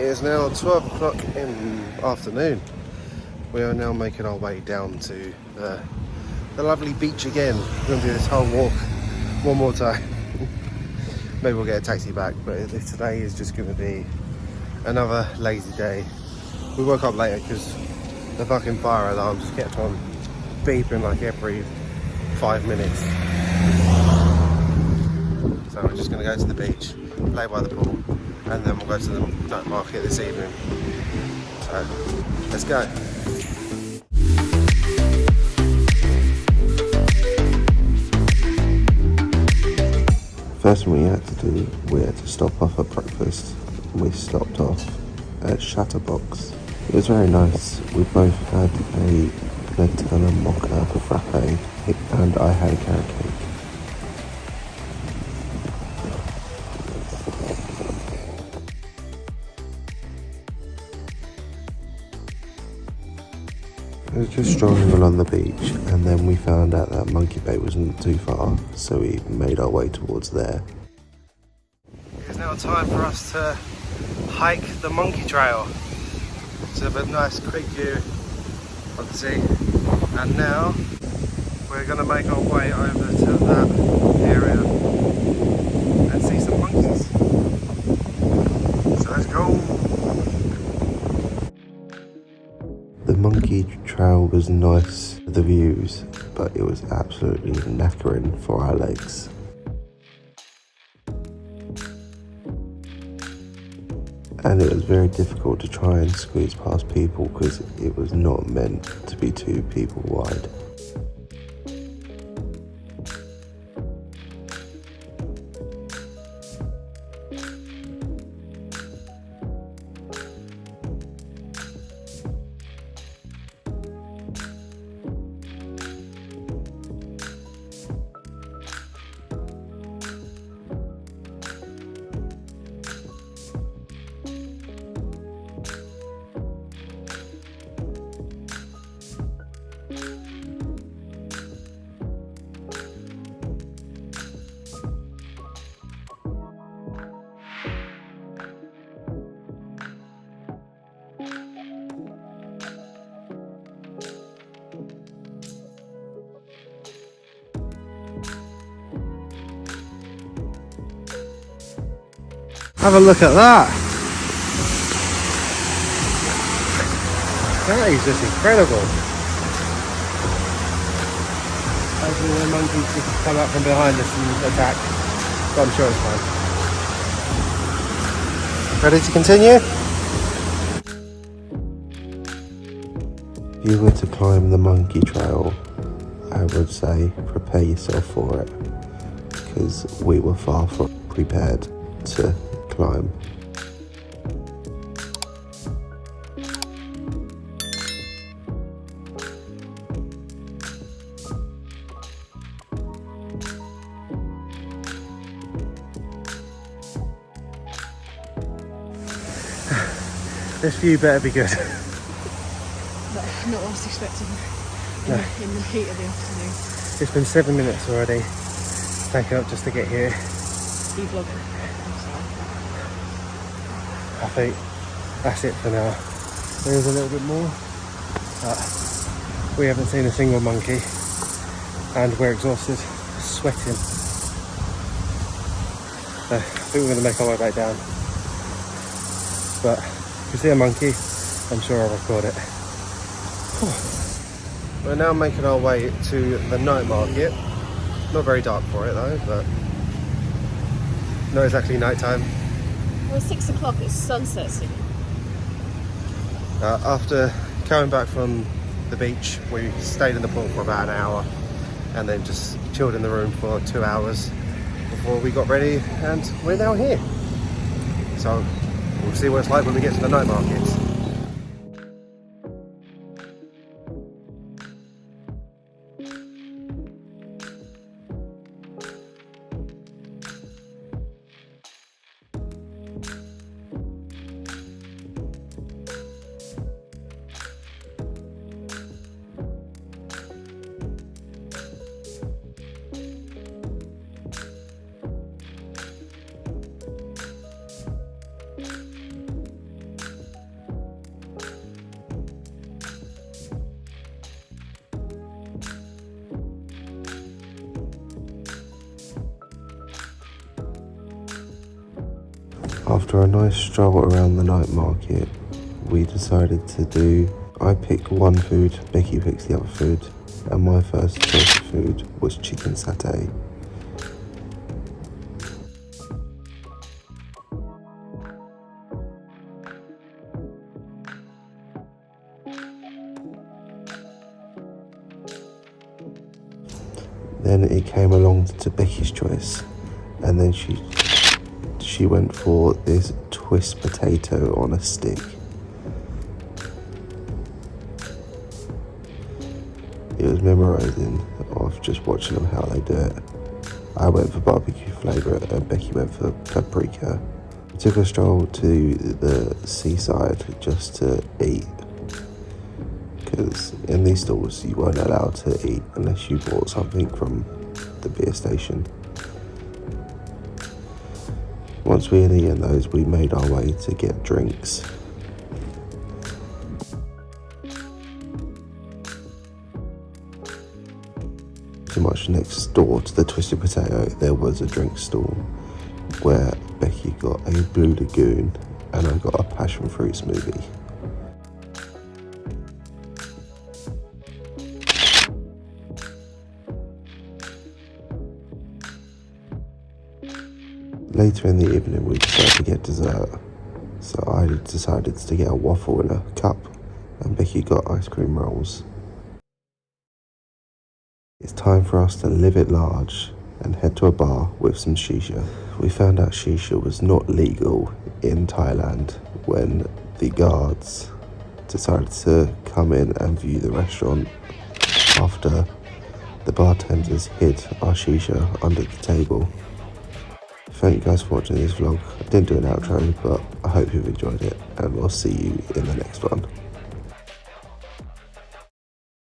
is now 12 o'clock in the afternoon. We are now making our way down to the lovely beach again. We're going to do this whole walk one more time. Maybe we'll get a taxi back, but today is just going to be another lazy day. We woke up later because the fucking fire alarm just kept on beeping like every 5 minutes. So we're just going to go to the beach, lay by the pool, and then we'll go to the night market this evening. So let's go. First thing we had to do, we had to stop off at breakfast. We stopped off at Chatterbox. It was very nice. We both had a Nutella mocha frappe and I had a carrot cake. We were just strolling along the beach and then we found out that Monkey Bay wasn't too far, so we made our way towards there. It's now time for us to hike the Monkey Trail. It's a nice creek view of the sea, and now we're going to make our way over to that area and see some monkeys. So let's go! The Monkey Trail was nice, the views, but it was absolutely knackering for our legs. And it was very difficult to try and squeeze past people because it was not meant to be 2 people wide. Have a look at that! That is just incredible! Hopefully the monkeys just come up from behind us and attack, but I'm sure it's fine. Ready to continue? If you were to climb the Monkey Trail, I would say prepare yourself for it, because we were far from prepared to climb. This view better be good. Not what I was expecting in the heat of the afternoon. It's been 7 minutes already, taken up just to get here. Vlogging. I think that's it for now. There's a little bit more, but we haven't seen a single monkey and we're exhausted, sweating. So I think we're going to make our way back down. But if you see a monkey, I'm sure I'll record it. We're now making our way to the night market. Not very dark for it though, but not exactly night time. Well, 6 o'clock, it's sunset soon. After coming back from the beach, we stayed in the pool for about an hour and then just chilled in the room for 2 hours before we got ready, and we're now here. So we'll see what it's like when we get to the night markets. After a nice stroll around the night market, we decided I picked one food, Becky picks the other food, and my first choice of food was chicken satay. Then it came along to Becky's choice, and then she went for this twist potato on a stick. It was memorising of just watching them how they do it. I went for barbecue flavour and Becky went for paprika. We took a stroll to the seaside just to eat, because in these stores you weren't allowed to eat unless you bought something from the beer station. Once we had eaten those, we made our way to get drinks. Pretty much next door to the Twisted Potato, there was a drink stall where Becky got a Blue Lagoon and I got a passion fruit smoothie. Later in the evening we decided to get dessert, so I decided to get a waffle in a cup and Becky got ice cream rolls. It's time for us to live it large and head to a bar with some shisha. We found out shisha was not legal in Thailand when the guards decided to come in and view the restaurant after the bartenders hid our shisha under the table. Thank you guys for watching this vlog. I didn't do an outro, but I hope you've enjoyed it and we'll see you in the next one.